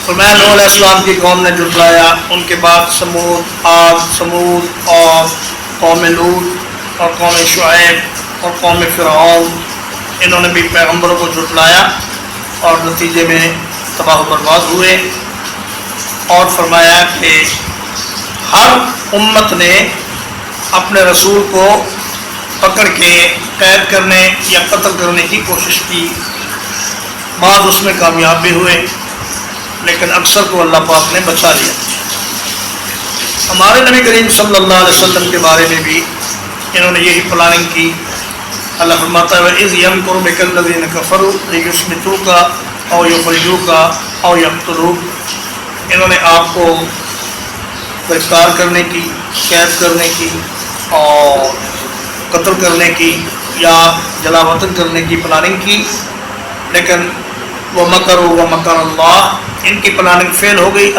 فرمایا نوح علیہ السلام کی قوم نے جھٹلایا، ان کے بعد سمود، عاد، سمود اور قوم لوط اور قوم شعیب اور قوم فرعون، انہوں نے بھی پیغمبروں کو جھٹلایا اور نتیجے میں تباہ و برباد ہوئے۔ اور فرمایا کہ ہر امت نے اپنے رسول کو پکڑ کے قید کرنے یا قتل کرنے کی کوشش کی، بعض اس میں کامیاب بھی ہوئے لیکن اکثر کو اللہ پاک نے بچا لیا۔ ہمارے نبی کریم صلی اللہ علیہ وسلم کے بارے میں بھی انہوں نے یہی پلاننگ کی۔ اللہ فرماتا ہے وَإِذْ يَمْكُرُ بِكَ الَّذِينَ كَفَرُوا لِيُثْبِتُوكَ أَوْ يُخْرِجُوكَ أَوْ يَقْتُلُوكَ، انہوں نے آپ کو گرفتار کرنے کی، قید کرنے کی اور قتل کرنے کی یا جلا وطن کرنے کی پلاننگ کی، لیکن وَمَكَرُوا وَمَكَرَ اللَّهُ، ان کی پلاننگ فیل ہو گئی،